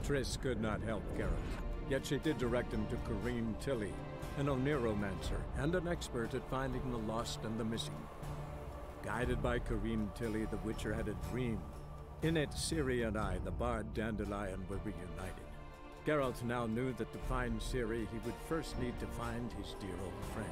Triss could not help Geralt, yet she did direct him to Corrine Tilly, an Oniromancer and an expert at finding the lost and the missing. Guided by Corrine Tilly, the Witcher had a dream. In it, Ciri and I, the bard Dandelion, were reunited. Geralt now knew that to find Ciri, he would first need to find his dear old friend.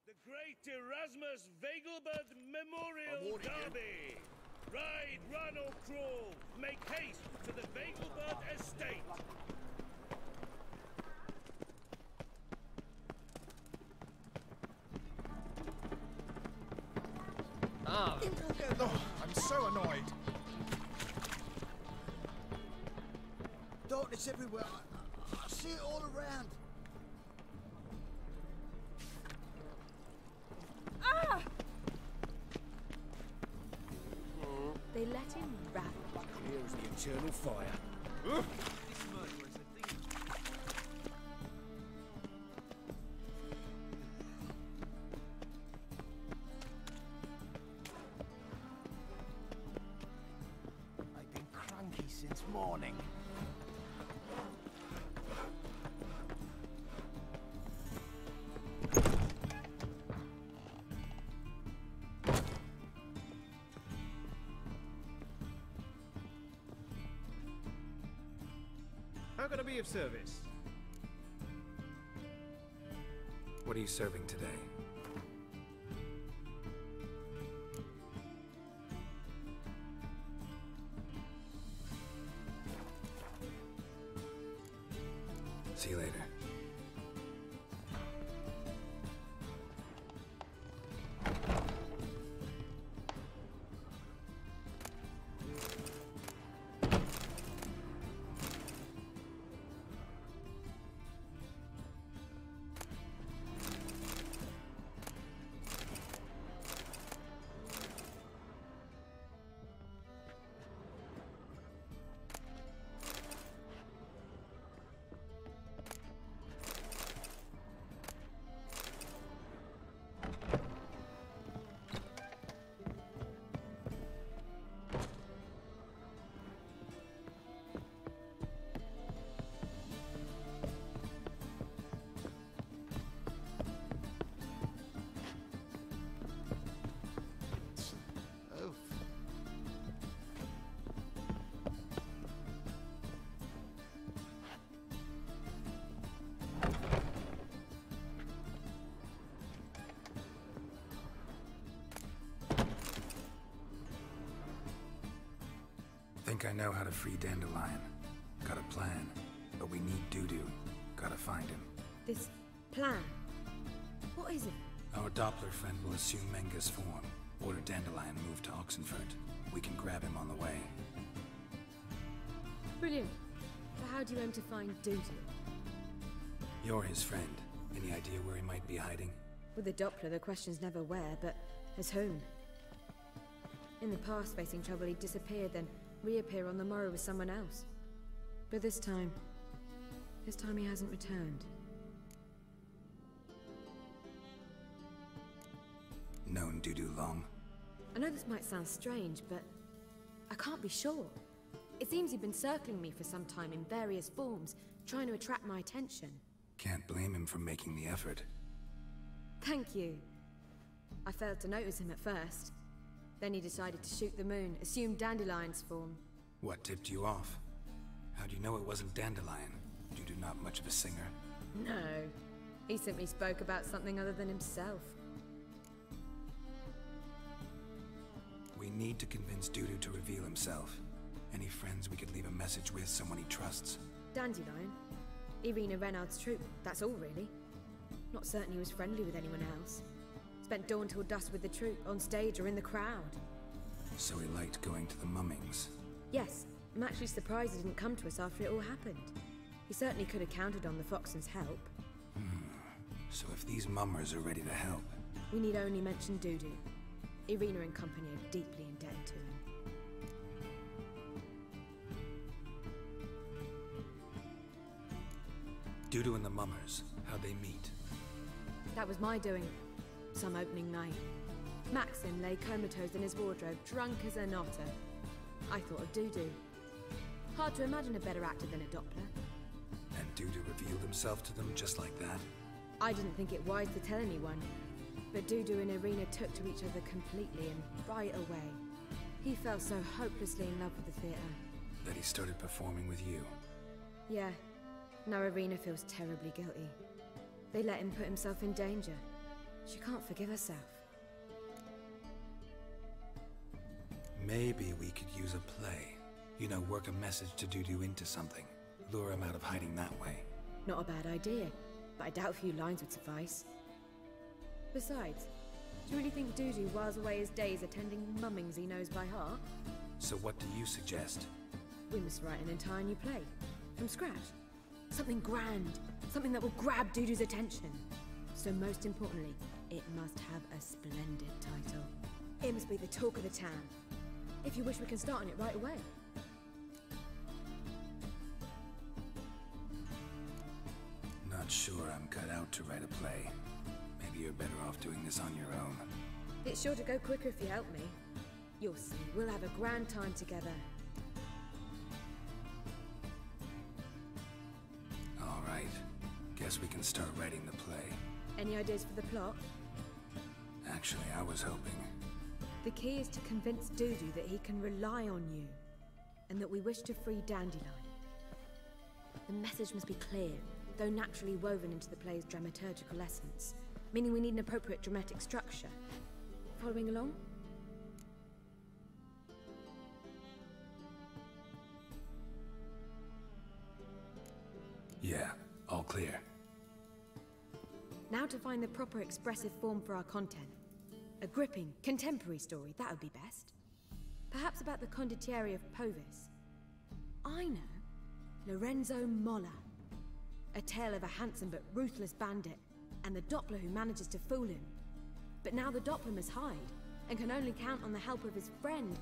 The Great Erasmus Vegelbud Memorial Derby! Ride, run or crawl, make haste to the Vegelbud Estate! Oh, I'm so annoyed. Darkness everywhere. I see it all around. Ah! They let him rap. Here's the eternal fire. I've been cranky since morning. How can I be of service? What are you serving today? See you later. Think I know how to free Dandelion. Got a plan, but we need Dudu. Gotta find him. This plan? What is it? Our Doppler friend will assume Menga's form. Order Dandelion moved to Oxenfurt. We can grab him on the way. Brilliant. So how do you aim to find Dudu? You're his friend. Any idea where he might be hiding? With the Doppler, the question's never where, but as whom. In the past, facing trouble, he'd disappear, then reappear on the morrow with someone else. But this time he hasn't returned. Known Dudu long? I know this might sound strange, but I can't be sure. It seems he'd been circling me for some time in various forms, trying to attract my attention. Can't blame him for making the effort. Thank you. I failed to notice him at first. Then he decided to shoot the moon, assume Dandelion's form. What tipped you off? How do you know it wasn't Dandelion? Dudu not much of a singer. No. He simply spoke about something other than himself. We need to convince Dudu to reveal himself. Any friends we could leave a message with, someone he trusts? Dandelion? Irina Renard's troop, that's all really. Not certain he was friendly with anyone else. Spent dawn till dusk with the troupe, on stage or in the crowd. So he liked going to the mummings. Yes, I'm actually surprised he didn't come to us after it all happened. He certainly could have counted on the Foxen's help. So if these mummers are ready to help... We need only mention Dudu. Irina and company are deeply indebted to him. Dudu and the mummers, how'd they meet? That was my doing. Some opening night. Maxim lay comatose in his wardrobe, drunk as an otter. I thought of Dudu. Hard to imagine a better actor than a Doppler. And Dudu revealed himself to them just like that? I didn't think it wise to tell anyone, but Dudu and Irina took to each other completely and right away. He fell so hopelessly in love with the theatre. That he started performing with you? Yeah. Now Irina feels terribly guilty. They let him put himself in danger. She can't forgive herself. Maybe we could use a play. You know, work a message to Dudu into something. Lure him out of hiding that way. Not a bad idea, but I doubt a few lines would suffice. Besides, do you really think Dudu whiles away his days attending mummings he knows by heart? So what do you suggest? We must write an entire new play. From scratch. Something grand. Something that will grab Dudu's attention. So most importantly, it must have a splendid title. It must be the talk of the town. If you wish, we can start on it right away. Not sure I'm cut out to write a play. Maybe you're better off doing this on your own. It's sure to go quicker if you help me. You'll see, we'll have a grand time together. All right. Guess we can start writing the play. Any ideas for the plot? Actually, I was hoping... The key is to convince Dudu that he can rely on you, and that we wish to free Dandelion. The message must be clear, though naturally woven into the play's dramaturgical essence, meaning we need an appropriate dramatic structure. Following along? Yeah, all clear. Now to find the proper expressive form for our content. A gripping, contemporary story, that would be best. Perhaps about the condottieri of Povis. I know. Lorenzo Molla. A tale of a handsome but ruthless bandit, and the Doppler who manages to fool him. But now the Doppler must hide, and can only count on the help of his friend,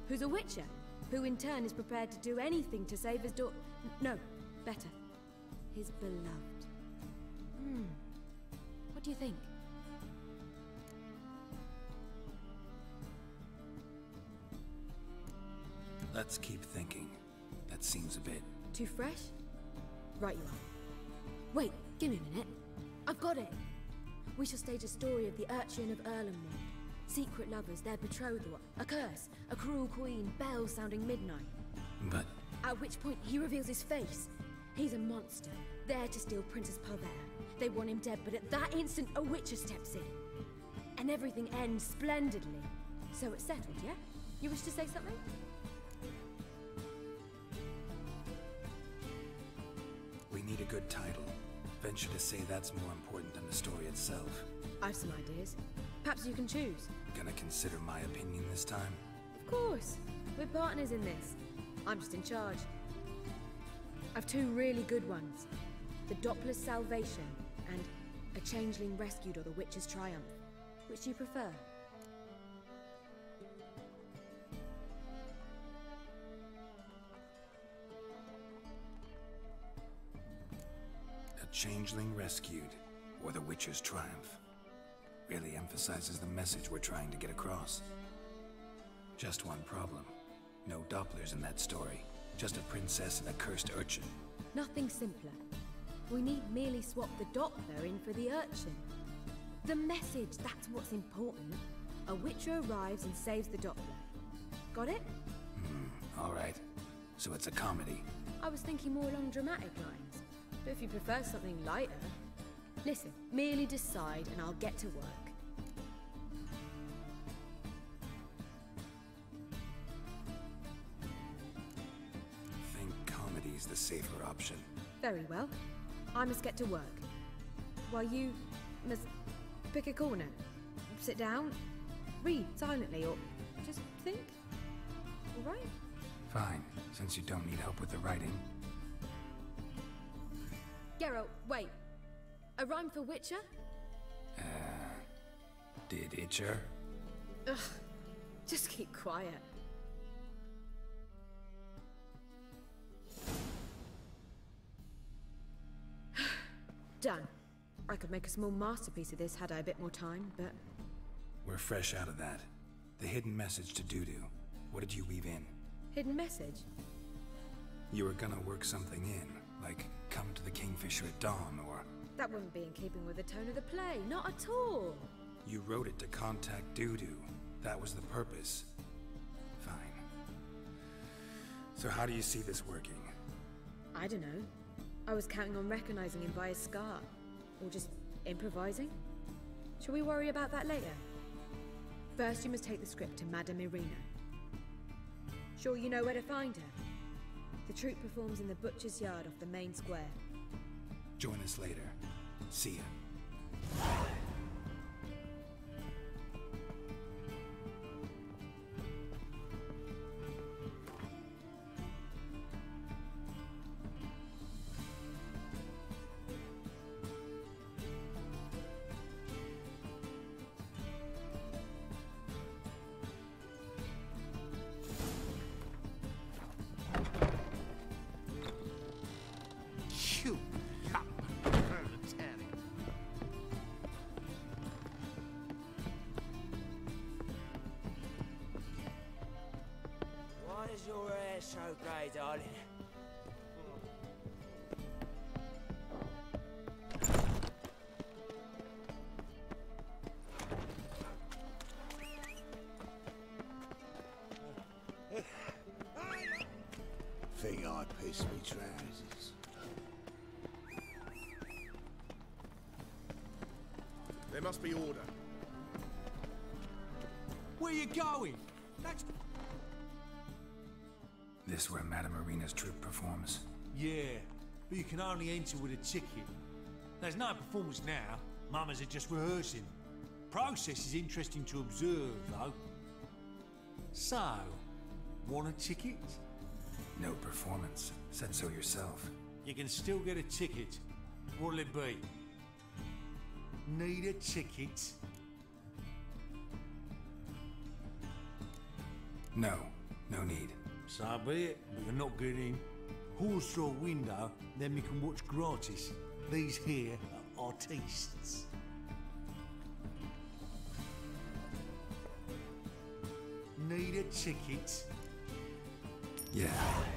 who's a witcher, who in turn is prepared to do anything to save his daughter. No, better. His beloved. What do you think? Let's keep thinking. That seems a bit... Too fresh? Right you are. Wait, give me a minute. I've got it! We shall stage a story of the urchin of Erlenwood. Secret lovers, their betrothal, a curse, a cruel queen, bells sounding midnight. But... At which point he reveals his face. He's a monster, there to steal Princess Pavere. They want him dead, but at that instant a witcher steps in. And everything ends splendidly. So it's settled, yeah? You wish to say something? We need a good title. Venture to say that's more important than the story itself. I've some ideas. Perhaps you can choose. Gonna consider my opinion this time? Of course. We're partners in this. I'm just in charge. I've two really good ones. The Doppler's Salvation and A Changeling Rescued or the Witch's Triumph. Which do you prefer? A Changeling Rescued, or the Witcher's Triumph. Really emphasizes the message we're trying to get across. Just one problem. No Dopplers in that story. Just a princess and a cursed urchin. Nothing simpler. We need merely swap the Doppler in for the urchin. The message, that's what's important. A witcher arrives and saves the Doppler. Got it? All right. So it's a comedy. I was thinking more along dramatic lines. But if you prefer something lighter... Listen, merely decide and I'll get to work. Think comedy's the safer option. Very well. I must get to work. While you must pick a corner. sit down, read silently, or just think. All right? Fine, since you don't need help with the writing. Geralt, wait. A rhyme for Witcher? Did Itcher? Ugh, just keep quiet. Done. I could make a small masterpiece of this had I a bit more time, but... We're fresh out of that. The hidden message to Dudu. What did you weave in? Hidden message? You were gonna work something in, like come to the Kingfisher at dawn, or... That wouldn't be in keeping with the tone of the play, not at all. You wrote it to contact Dudu. That was the purpose. Fine. So how do you see this working? I don't know. I was counting on recognizing him by his scar. Or just improvising. Shall we worry about that later? First, you must take the script to Madame Irina. Sure you know where to find her? The troupe performs in the Butcher's Yard off the main square. Join us later. See ya. You young proletariat. Why is your hair so grey, darling? Think I'd piss me trousers. There must be order. Where you going? That's... This where Madame Irina's troupe performs? Yeah, but you can only enter with a ticket. There's no performance now. Mamas are just rehearsing. Process is interesting to observe, though. So, want a ticket? No performance. Said so yourself. You can still get a ticket. What'll it be? Need a ticket? No. No need. So be it, but you're not getting. Horse through a window, then we can watch gratis. These here are artistes. Need a ticket? Yeah,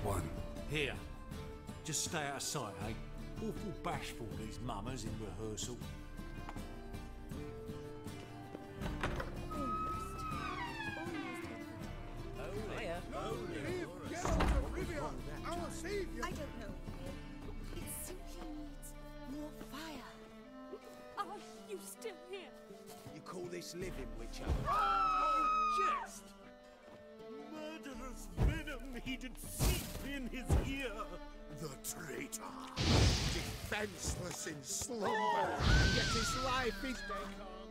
one. Here. Just stay out of sight, eh? Awful bashful, these mamas in rehearsal. I don't know. It simply needs more fire. Are you still here? You call this living, Witcher? Jest! Murderous venom he did seep in his ear. The traitor. Defenseless in slumber, yet his life is...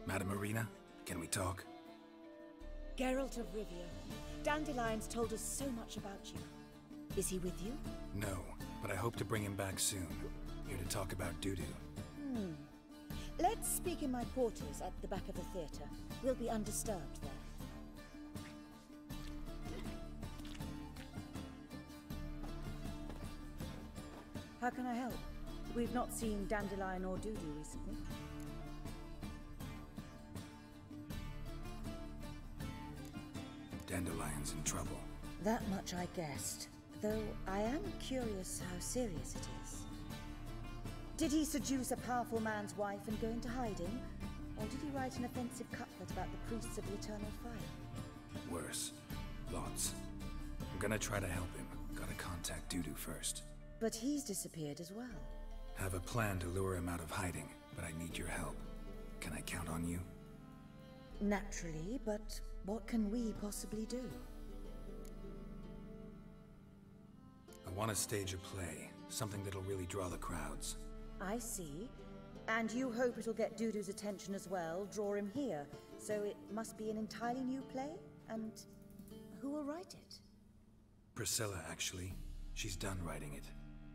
Madame Irina, can we talk? Geralt of Rivia, Dandelion's told us so much about you. Is he with you? No, but I hope to bring him back soon. Here to talk about Dudu. Let's speak in my quarters at the back of the theatre. We'll be undisturbed there. How can I help? We've not seen Dandelion or Dudu recently. Dandelion's in trouble. That much I guessed, though I am curious how serious it is. Did he seduce a powerful man's wife and go into hiding? Or did he write an offensive couplet about the priests of the eternal fire? Worse. Lots. I'm gonna try to help him. Gotta contact Dudu first. But he's disappeared as well. Have a plan to lure him out of hiding, but I need your help. Can I count on you? Naturally, but what can we possibly do? I want to stage a play. Something that'll really draw the crowds. I see. And you hope it'll get Dudu's attention as well, draw him here, So it must be an entirely new play? And who will write it? Priscilla, actually. She's done writing it.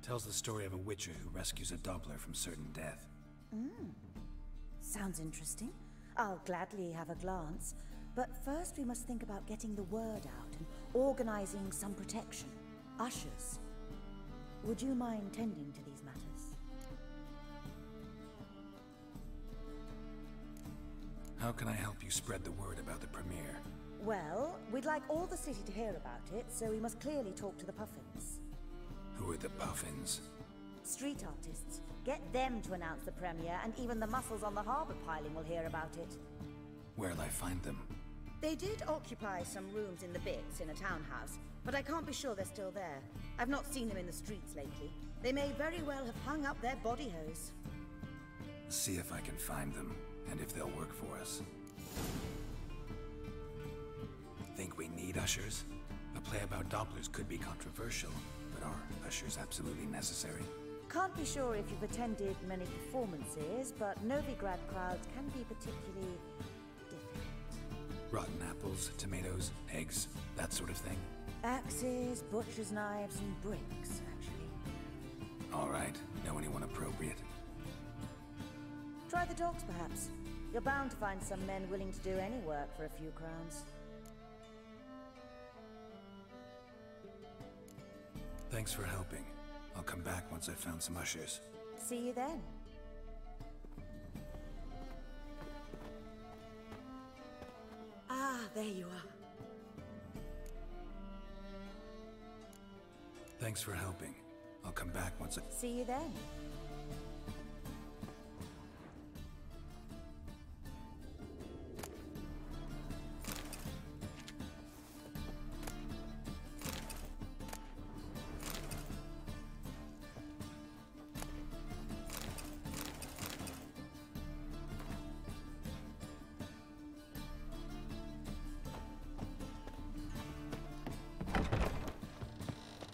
Tells the story of a witcher who rescues a Doppler from certain death. Sounds interesting. I'll gladly have a glance. But first we must think about getting the word out and organizing some protection. Ushers. Would you mind tending to these matters? How can I help you spread the word about the premiere? Well, we'd like all the city to hear about it, so we must clearly talk to the Puffins. Who are the Puffins? Street artists. Get them to announce the premiere, and even the muscles on the harbor piling will hear about it. Where'll I find them? They did occupy some rooms in the Bix in a townhouse, but I can't be sure they're still there. I've not seen them in the streets lately. They may very well have hung up their body hose. See if I can find them, and if they'll work for us. Think we need ushers? A play about Dopplers could be controversial, but are ushers absolutely necessary? Can't be sure if you've attended many performances, but Novigrad crowds can be particularly difficult. Rotten apples, tomatoes, eggs, that sort of thing? Axes, butcher's knives, and bricks, actually. All right. Know anyone appropriate? Try the dogs, perhaps. You're bound to find some men willing to do any work for a few crowns. Thanks for helping. I'll come back once I've found some ushers. See you then. Ah, there you are. Thanks for helping. I'll come back once I... See you then.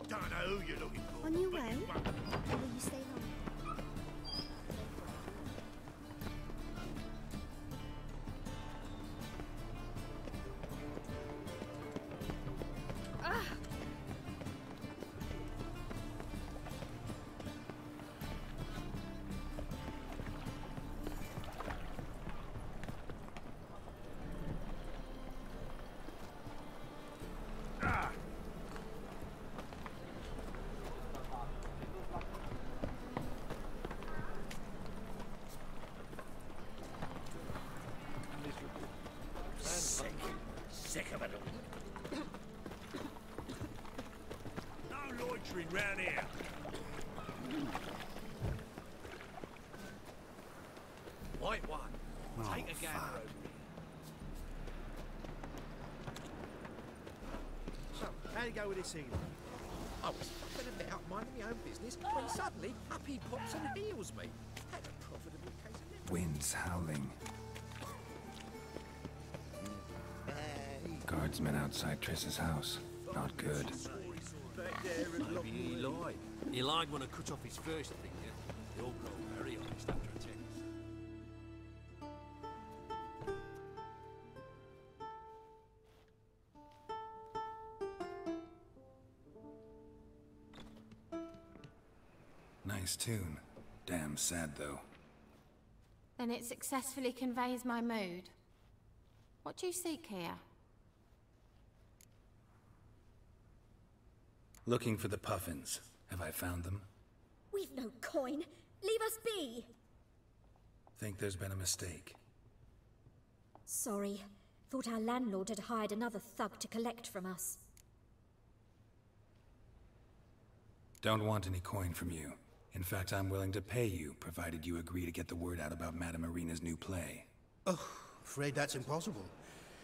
Don't know who you're looking for. On your but way? you won't. Or will you stay long? Sick of it all. No loitering round here. White one. Take a gander over here. So, how'd it go with this evening? I was fucking about minding my own business when suddenly up he pops and heals me. Had a profitable case of Wind's howling. Guardsmen outside Triss's house. Not good. Maybe he lied. He lied when I cut off his first finger. They all grow very honest after a test. Nice tune. Damn sad, though. Then it successfully conveys my mood. What do you seek here? Looking for the Puffins. Have I found them? We've no coin. Leave us be! Think there's been a mistake. Sorry. Thought our landlord had hired another thug to collect from us. Don't want any coin from you. In fact, I'm willing to pay you, provided you agree to get the word out about Madame Irina's new play. Oh, afraid that's impossible.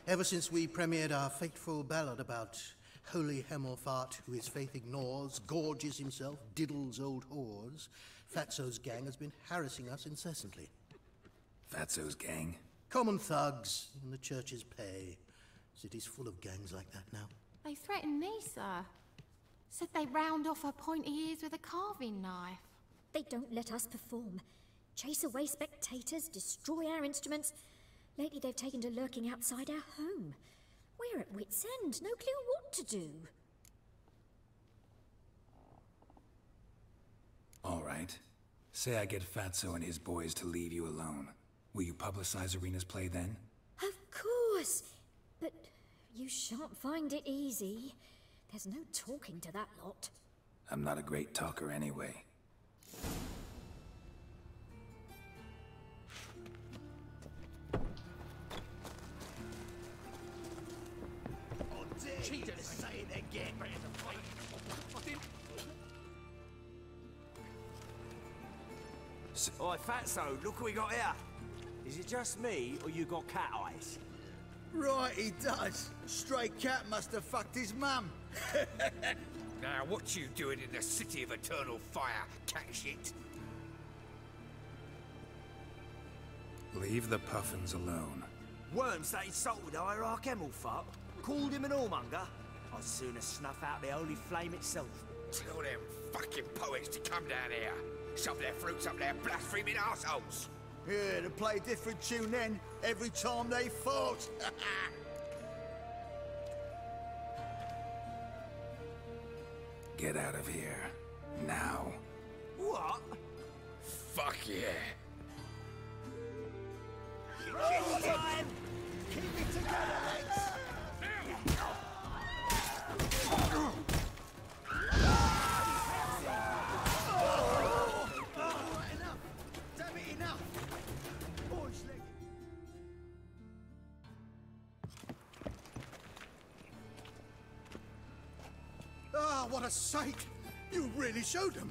Ever since we premiered our fateful ballad about Holy Hemelfart, who his faith ignores, gorges himself, diddles old whores, Fatso's gang has been harassing us incessantly. Fatso's gang? Common thugs in the church's pay. City's full of gangs like that now. They threatened me, sir. Said they round off her pointy ears with a carving knife. They don't let us perform. Chase away spectators, destroy our instruments. Lately they've taken to lurking outside our home. We're at wit's end, no clue what to do. All right. Say I get Fatso and his boys to leave you alone. Will you publicize Irina's play then? Of course! But you shan't find it easy. There's no talking to that lot. I'm not a great talker anyway. She didn't say it again. Oi, Fatso, look what we got here. Is it just me, or you got cat eyes? Right, he does. Stray cat must have fucked his mum. Now, what you doing in the city of eternal fire, cat shit? Leave the puffins alone. Worms that insulted the hierarch Emelfuck, called him an whoremonger. I'd sooner snuff out the holy flame itself. Tell them fucking poets to come down here. Shove their fruits up their blaspheming arseholes. Yeah, to play a different tune then, every time they fought. Get out of here. Now. What? Fuck yeah. Time! Keep it together, Lex! Enough! Damn it, enough! Boys, leg. Ah, what a sight! You really showed them.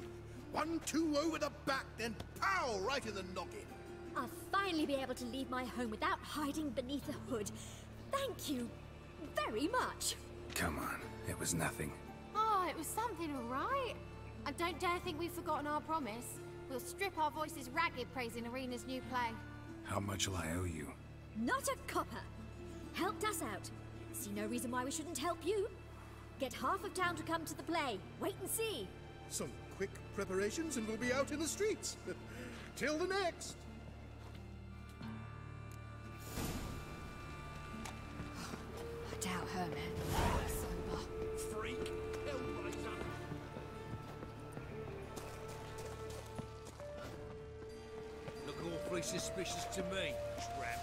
1-2 over the back, then pow, right in the noggin. I'll finally be able to leave my home without hiding beneath a hood. Thank you very much. Come on, it was nothing. Oh, it was something, all right. I don't dare think we've forgotten our promise. We'll strip our voices ragged praising Irina's new play. How much will I owe you? Not a copper. Helped us out. See no reason why we shouldn't help you. Get half of town to come to the play. Wait and see. Some quick preparations and we'll be out in the streets. Till the next. I doubt her, man. Sober. Freak. Hellraiser. Look awfully suspicious to me, tramp.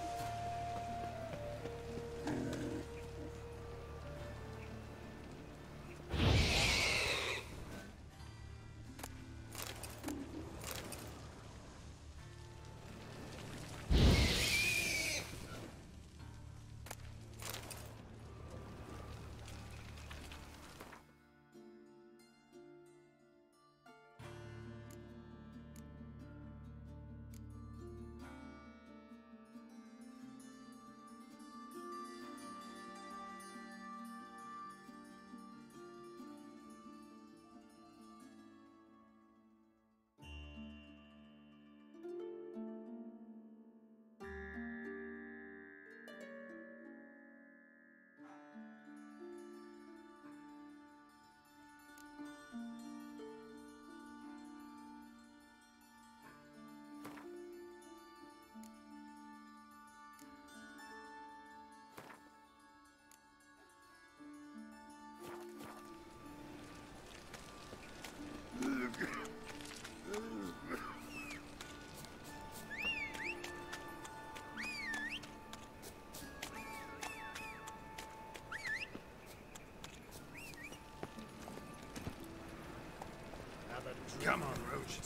Come on, Roach.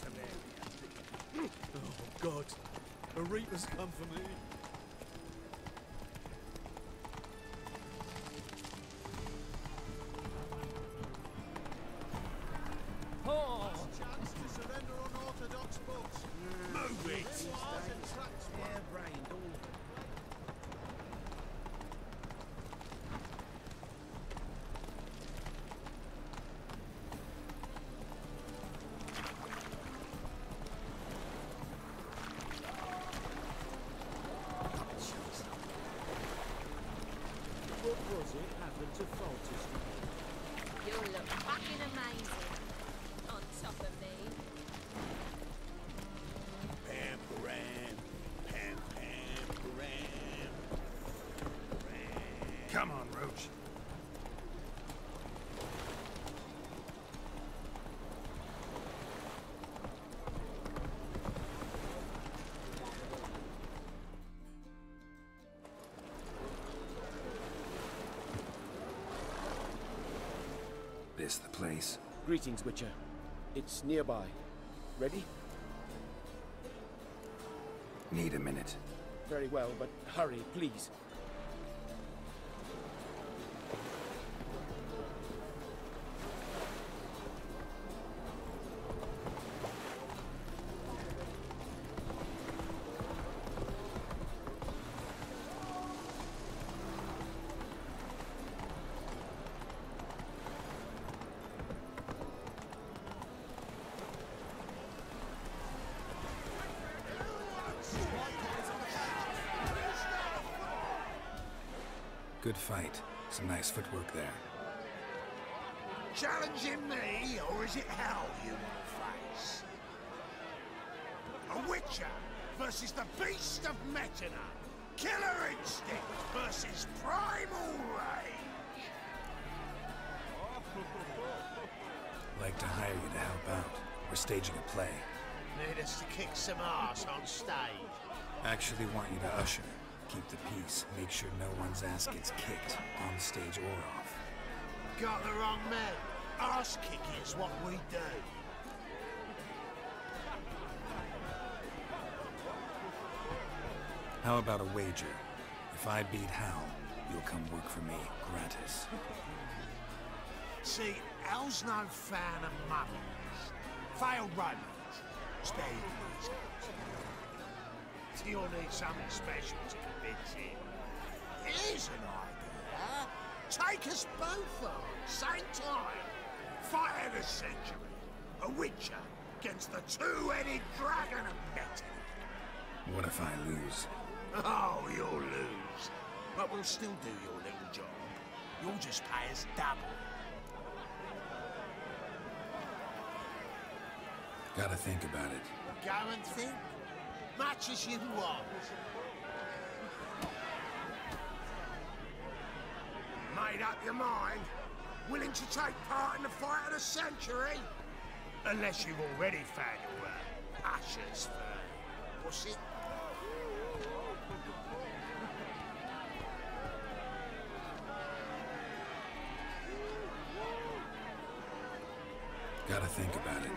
Oh, God. A reaper's come for me. Oh! Chance to surrender unorthodox books. Move it! Hair-brained, all of it. What was it happened to Faltus? You'll look fucking amazing on top of me. Pam, param, pam, pam, param. Come on, Roach. This the place? Greetings, Witcher. It's nearby. Ready? Need a minute. Very well, but hurry, please. Good fight. Some nice footwork there. Challenging me, or is it hell you want to face? A Witcher versus the Beast of Metina. Killer Instinct versus Primal Rage. Like to hire you to help out. We're staging a play. Need us to kick some ass on stage. Actually want you to usher. Keep the peace. Make sure no one's ass gets kicked, on stage or off. Got the wrong man. Ass kicking is what we do. How about a wager? If I beat Hal, you'll come work for me, gratis. See, Hal's no fan of mummies. Failed romance. Spare you these guys. You'll need something special to convince him. Here's an idea. Take us both on, same time. Fight of the century. A Witcher against the two-headed dragon of Metin. What if I lose? Oh, you'll lose. But we'll still do your little job. You'll just pay us double. Gotta think about it. Go and think. Much as you want. Made up your mind? Willing to take part in the fight of the century? Unless you've already found your Usher's firm. What's it? Gotta think about it.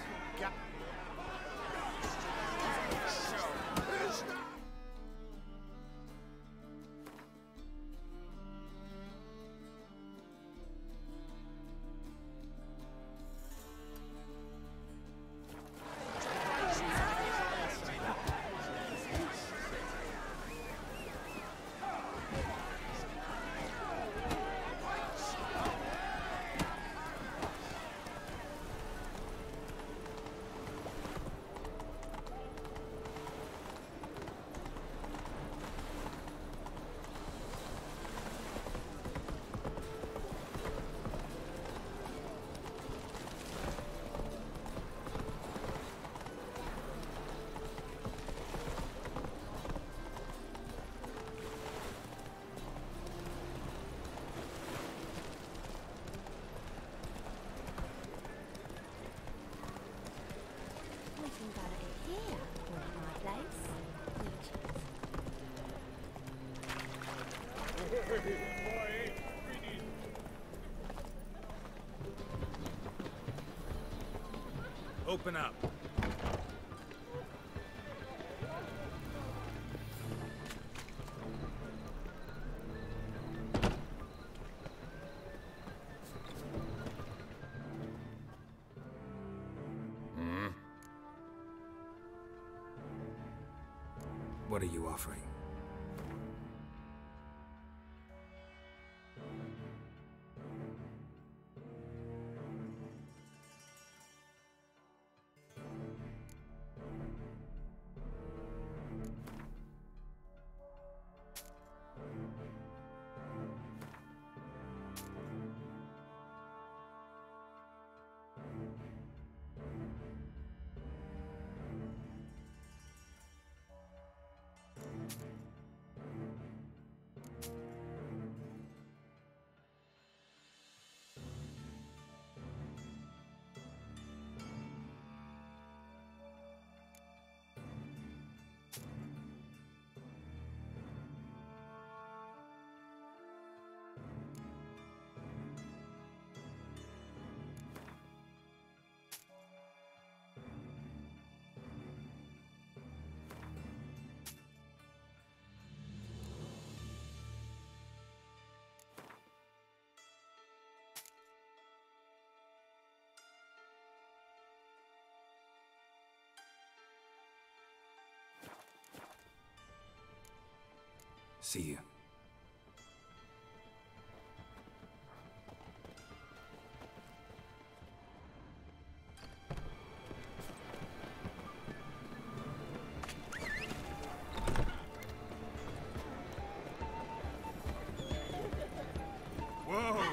Open up. What are you offering? See you. Whoa!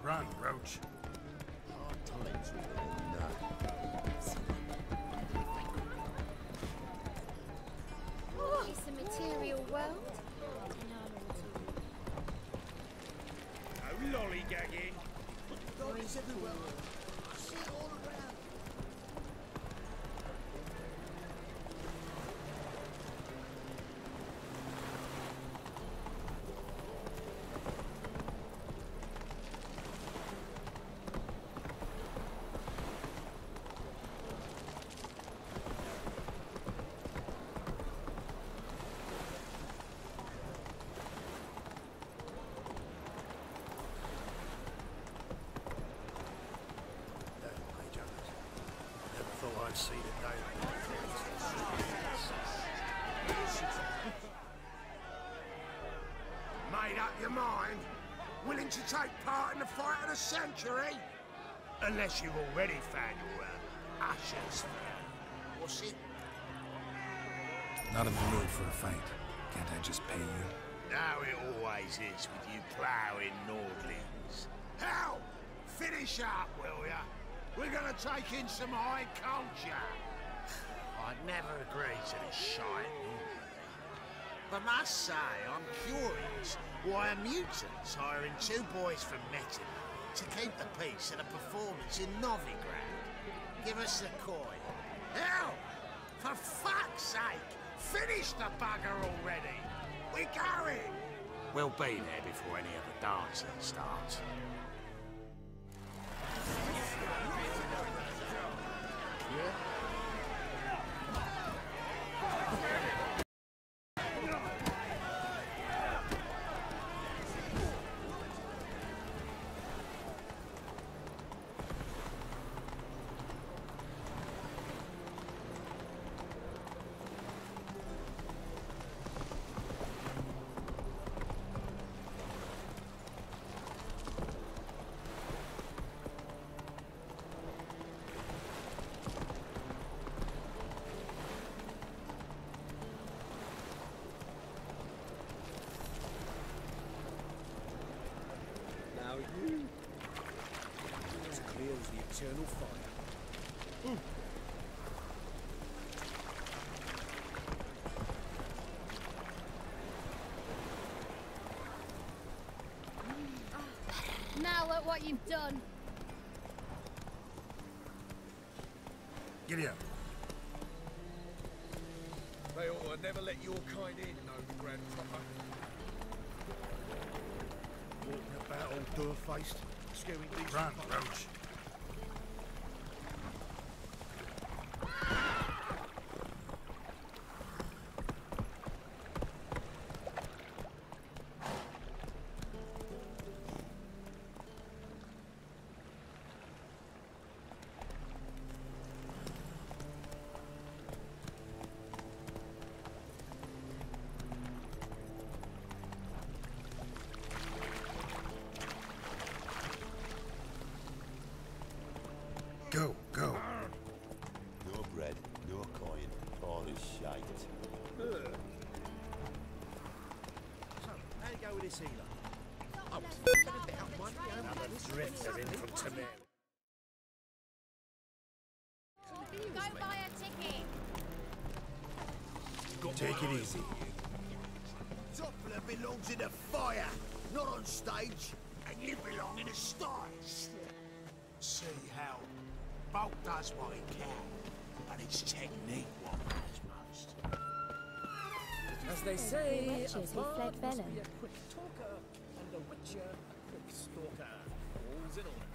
Run, Roach. It's a material world. No lollygagging. Dollies everywhere. I see it all around. I'd see the day. Made up your mind? Willing to take part in the fight of the century? Unless you've already found your Usher's fan. What's it? Not in the mood for a fight. Can't I just pay you? How it always is with you ploughing Nordlings. Hell! Finish up, will ya? We're gonna take in some high culture. I'd never agree to this shite normally. But must say, I'm curious why a mutant's hiring 2 boys from Metin to keep the peace at a performance in Novigrad. Give us the coin. Hell! For fuck's sake! Finish the bugger already! We're going! We'll be there before any of the dancing starts. Now you. As clear as the eternal fire. Now look what you've done. Giddy up. They ought to never let your kind in, Novigrad proper. Walking about all door-faced, scaring these. Run, Roach. Go, go. No bread, no coin, all is shite. So, how you go with this healer? I was f***ing a bit out my own. Another drifter in from Tamir. Go buy a ticket. Take it easy. Doppler belongs in the fire, not on stage. And you belong in the stars. See how Bolt does what he can, but it's technique what matters most. As they say, Wretches a who bard fled must Velen. be a quick talker, and a witcher a quick stalker. All's in order.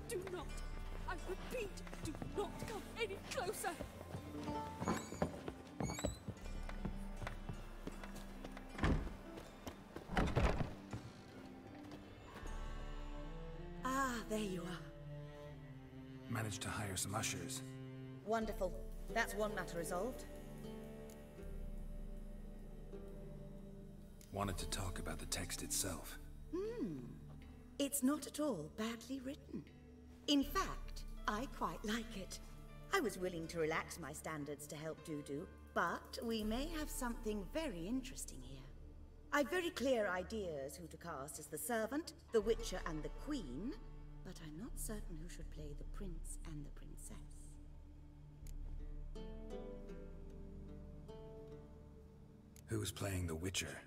Do not, I repeat, do not come any closer. Ah, there you are. Managed to hire some ushers. Wonderful. That's one matter resolved. Wanted to talk about the text itself. It's not at all badly written. In fact, I quite like it. I was willing to relax my standards to help Dudu, but we may have something very interesting here. I've very clear ideas who to cast as the servant, the Witcher, and the Queen, but I'm not certain who should play the Prince and the Princess. Who's playing the Witcher?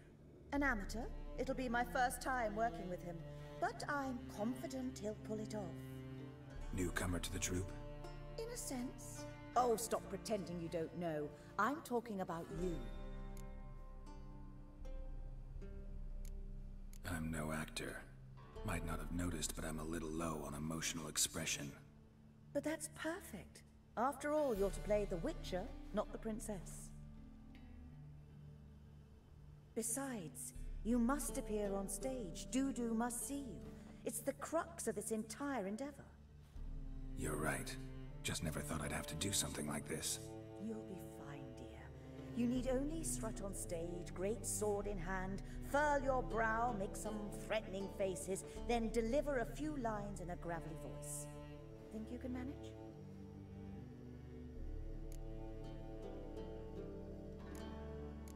An amateur. It'll be my first time working with him, but I'm confident he'll pull it off. Newcomer to the troupe? In a sense. Oh, stop pretending you don't know. I'm talking about you. I'm no actor. Might not have noticed, but I'm a little low on emotional expression. But that's perfect. After all, you're to play the Witcher, not the Princess. Besides, you must appear on stage. Dudu must see you. It's the crux of this entire endeavor. You're right. Just never thought I'd have to do something like this. You'll be fine, dear. You need only strut on stage, great sword in hand, furl your brow, make some threatening faces, then deliver a few lines in a gravelly voice. Think you can manage?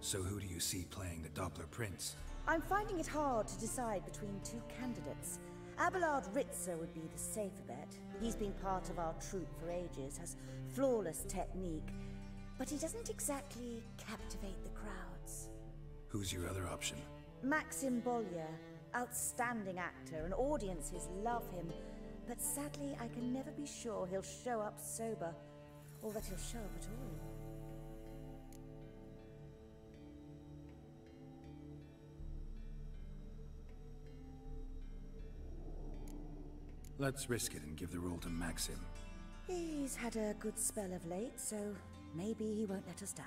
So who do you see playing the Doppler Prince? I'm finding it hard to decide between two candidates. Abelard Ritzer would be the safer bet. He's been part of our troupe for ages, has flawless technique, but he doesn't exactly captivate the crowds. Who's your other option? Maxim Bollier, outstanding actor, and audiences love him, but sadly I can never be sure he'll show up sober, or that he'll show up at all. Let's risk it and give the role to Maxim. He's had a good spell of late, so maybe he won't let us down.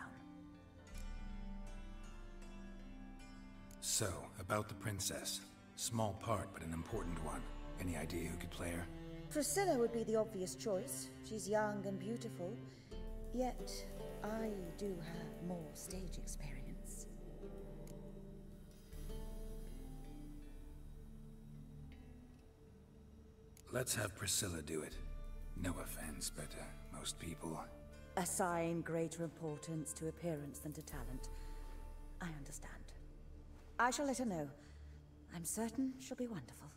So, about the princess. Small part, but an important one. Any idea who could play her? Priscilla would be the obvious choice. She's young and beautiful, yet I do have more stage experience. Let's have Priscilla do it. No offense, but most people... Assign greater importance to appearance than to talent. I understand. I shall let her know. I'm certain she'll be wonderful.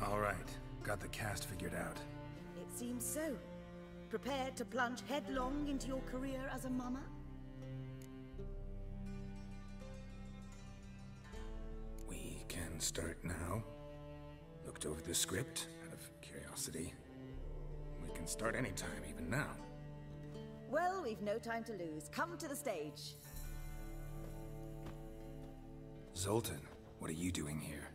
All right, got the cast figured out. It seems so. Prepared to plunge headlong into your career as a mama? We can start now. Looked over the script, out of curiosity. We can start anytime, even now. Well, we've no time to lose. Come to the stage. Zoltan, what are you doing here?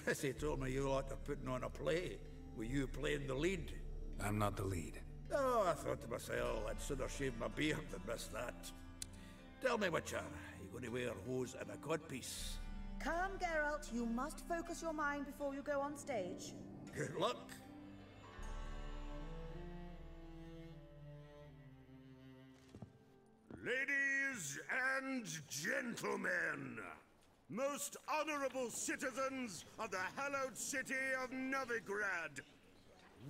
Prissy told me you lot are putting on a play. Were you playing the lead? I'm not the lead. Oh, I thought to myself, I'd sooner shave my beard than miss that. Tell me, Witcher, you going to wear hose and a codpiece? Calm, Geralt. You must focus your mind before you go on stage. Good luck. Ladies and gentlemen, most honorable citizens of the hallowed city of Novigrad,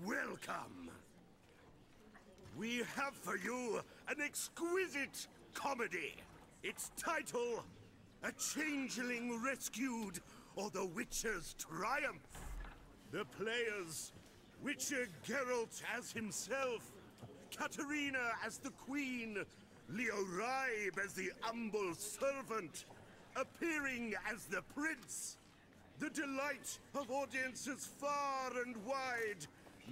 welcome. We have for you an exquisite comedy. Its title, A Changeling Rescued, or The Witcher's Triumph. The players, Witcher Geralt as himself, Katarina as the Queen, Leo Ribe as the humble servant, appearing as the Prince, the delight of audiences far and wide,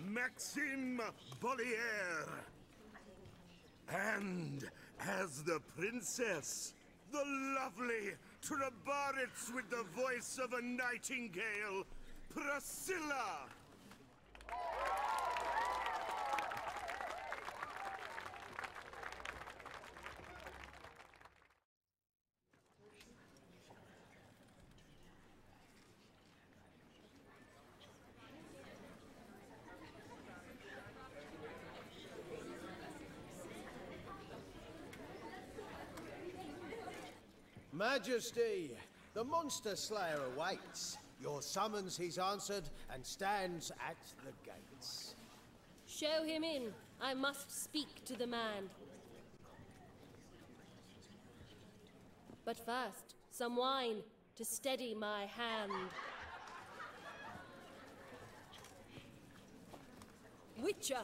Maxime Bollier. And as the Princess, the lovely Trabaritz with the voice of a nightingale, Priscilla. Majesty, the Monster Slayer awaits. Your summons he's answered and stands at the gates. Show him in. I must speak to the man. But first, some wine to steady my hand. Witcher,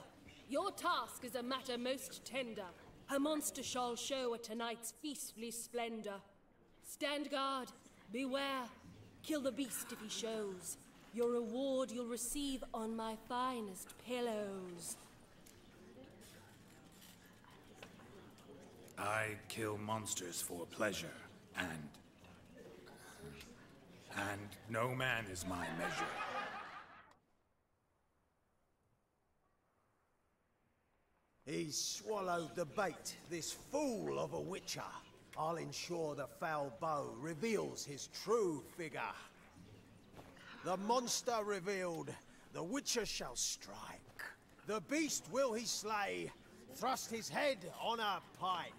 your task is a matter most tender. A monster shall show at tonight's feastly splendor. Stand guard, beware, kill the beast if he shows. Your reward you'll receive on my finest pillows. I kill monsters for pleasure, and no man is my measure. He's swallowed the bait, this fool of a Witcher. I'll ensure the foul bow reveals his true figure. The monster revealed, the Witcher shall strike. The beast will he slay, thrust his head on a pike.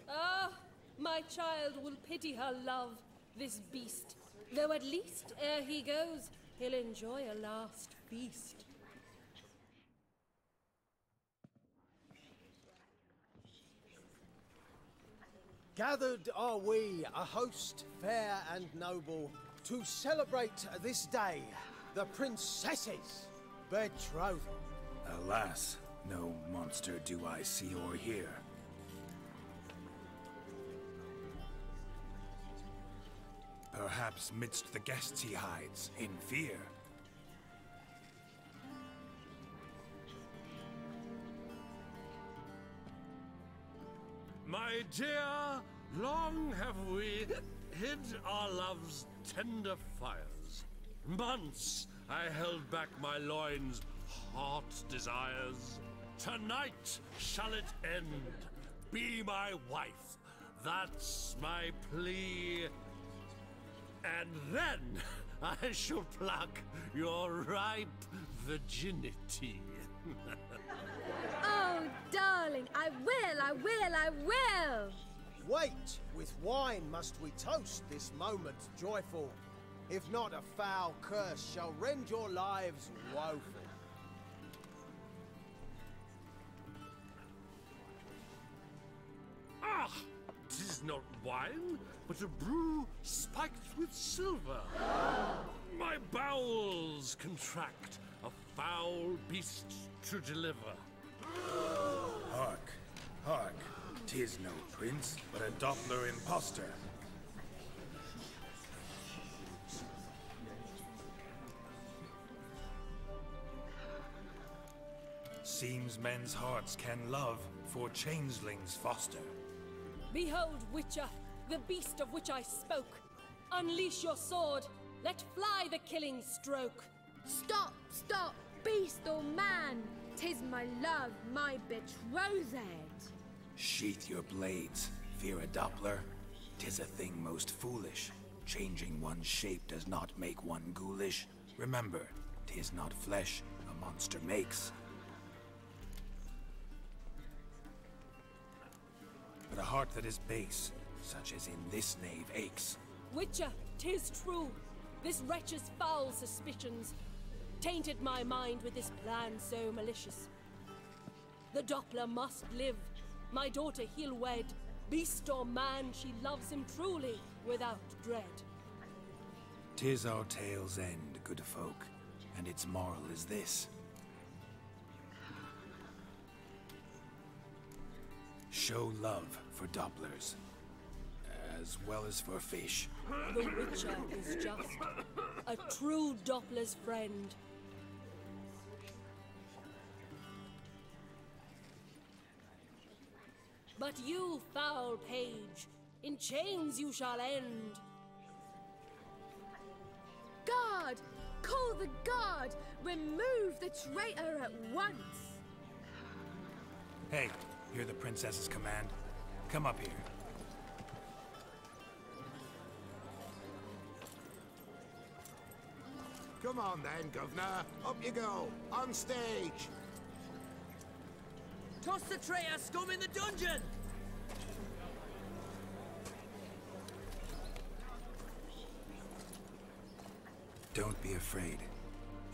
Ah, my child will pity her love, this beast. Though at least, ere he goes, he'll enjoy a last feast. Gathered are we, a host fair and noble, to celebrate this day, the princess's betrothal. Alas, no monster do I see or hear. Perhaps midst the guests he hides, in fear. My dear, long have we hid our love's tender fires. Months I held back my loins' hot desires. Tonight shall it end. Be my wife. That's my plea. And then I shall pluck your ripe virginity. Oh, darling, I will! Wait, with wine must we toast this moment joyful. If not, a foul curse shall rend your lives woeful. Ah! 'Tis not wine, but a brew spiked with silver. My bowels contract, a foul beast to deliver. Hark, hark, 'tis no prince, but a Doppler impostor. Seems men's hearts can love, for changelings foster. Behold, Witcher, the beast of which I spoke. Unleash your sword. Let fly the killing stroke. Stop, stop, beast or man! 'Tis my love, my betrothed. Sheath your blades, fear a Doppler. 'Tis a thing most foolish. Changing one's shape does not make one ghoulish. Remember, 'tis not flesh a monster makes, but a heart that is base, such as in this knave aches. Witcher, 'tis true. This wretch's foul suspicions tainted my mind with this plan so malicious. The Doppler must live. My daughter he'll wed. Beast or man, she loves him truly, without dread. 'Tis our tale's end, good folk, and its moral is this. Show love for Dopplers, as well as for fish. The Witcher is just a true Doppler's friend. But you, foul page, in chains you shall end. Guard! Call the guard! Remove the traitor at once! Hey, hear the princess's command? Come up here. Come on then, Governor. Up you go. On stage. Toss the traitor scum in the dungeon! Don't be afraid.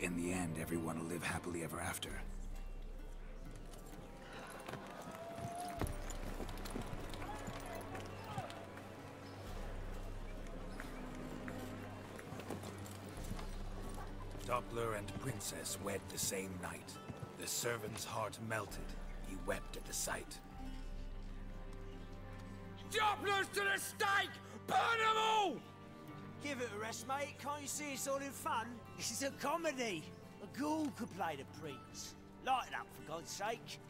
In the end, everyone will live happily ever after. Doppler and Princess wed the same night. The servant's heart melted. He wept at the sight. Dopplers to the stake! Burn them all! Give it a rest, mate. Can't you see it's all in fun? This is a comedy. A ghoul could play the prince. Lighten up, for God's sake.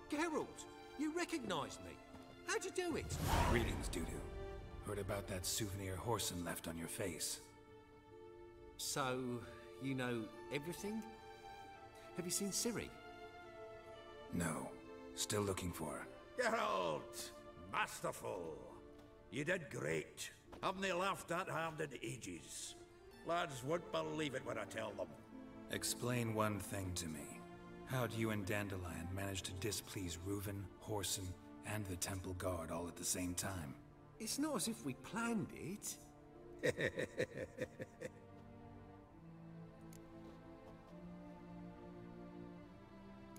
Geralt, you recognized me. How'd you do it? Greetings, Dudu. Heard about that souvenir Horson left on your face. So, you know everything? Have you seen Ciri? No. Still looking for her. Geralt! Masterful! You did great. Haven't they laughed that hard in ages? Lads won't believe it when I tell them. Explain one thing to me. How do you and Dandelion manage to displease Reuven, Horson, and the Temple Guard all at the same time? It's not as if we planned it.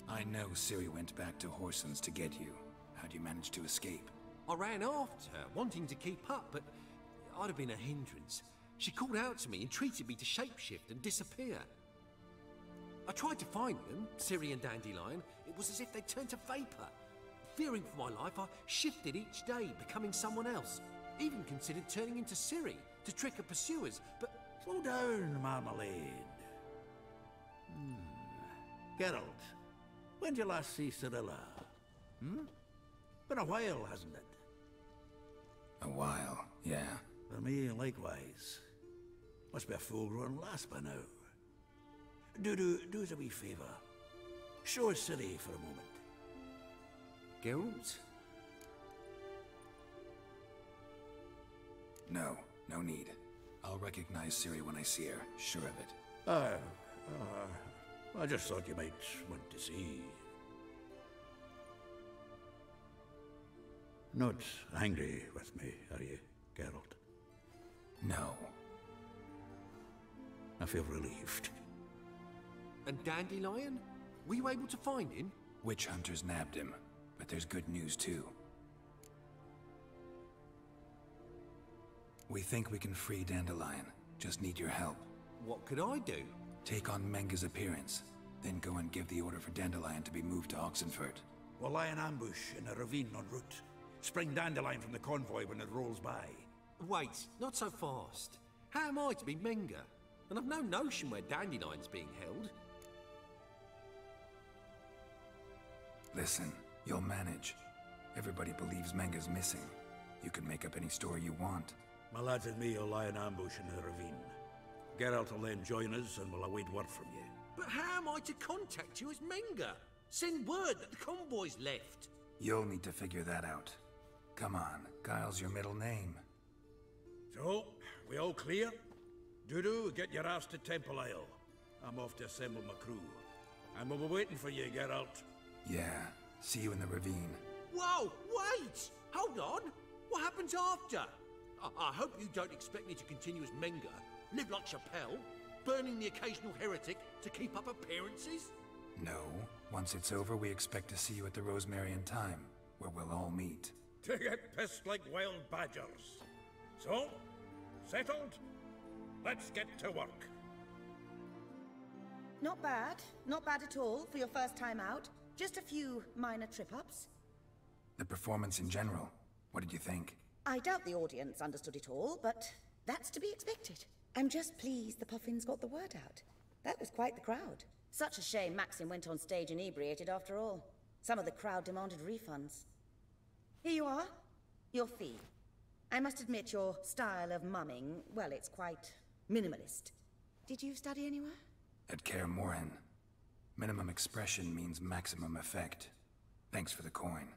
I know Ciri went back to Horson's to get you. How'd you manage to escape? I ran after her, wanting to keep up, but I'd have been a hindrance. She called out to me, entreated me to shapeshift and disappear. I tried to find them, Ciri and Dandelion. It was as if they'd turned to vapor. Fearing for my life, I shifted each day, becoming someone else. Even considered turning into Ciri to trick her pursuers, but... Slow down, Marmalade. Geralt, when did you last see Cirilla? Been a while, hasn't it? A while, yeah. For me, likewise. Must be a full-grown lass by now. Do us a wee favour. Show us Ciri for a moment. Geralt? No, no need. I'll recognize Ciri when I see her, sure of it. I just thought you might want to see. Not angry with me, are you, Geralt? No. I feel relieved. And Dandelion? Were you able to find him? Witch hunters nabbed him, but there's good news too. We think we can free Dandelion. Just need your help. What could I do? Take on Menga's appearance, then go and give the order for Dandelion to be moved to Oxenford. We'll lie in ambush in a ravine en route. Spring Dandelion from the convoy when it rolls by. Wait, not so fast. How am I to be Menga? And I've no notion where Dandelion's being held. Listen, you'll manage. Everybody believes Menga's missing. You can make up any story you want. My lads and me will lie in ambush in the ravine. Geralt will then join us and we'll await word from you. But how am I to contact you as Menga? Send word that the convoy's left. You'll need to figure that out. Come on, Guile's your middle name. So, we all clear? Dudu, get your ass to Temple Isle. I'm off to assemble my crew. And we'll be waiting for you, Geralt. Yeah, see you in the ravine. Whoa, wait! Hold on! What happens after? I hope you don't expect me to continue as Menga, live like Chappelle, burning the occasional heretic to keep up appearances? No. Once it's over, we expect to see you at the Rosemarian Time, where we'll all meet. To get pissed like wild badgers. So, settled? Let's get to work. Not bad. Not bad at all for your first time out. Just a few minor trip-ups. The performance in general, what did you think? I doubt the audience understood it all, but that's to be expected. I'm just pleased the Puffins got the word out. That was quite the crowd. Such a shame Maxim went on stage inebriated after all. Some of the crowd demanded refunds. Here you are. Your fee. I must admit your style of mumming, well, it's quite minimalist. Did you study anywhere? At Kaer Morhen. Minimum expression means maximum effect. Thanks for the coin.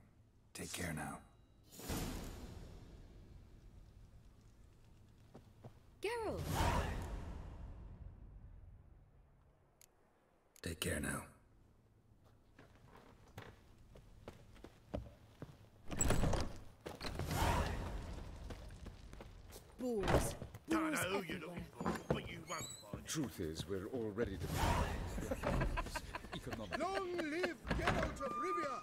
Take care now. Geralt! Take care now. Balls. Don't know who you're looking for, but you won't find it. Truth is, we're already defeated. Economic. Long live Geralt of Rivia!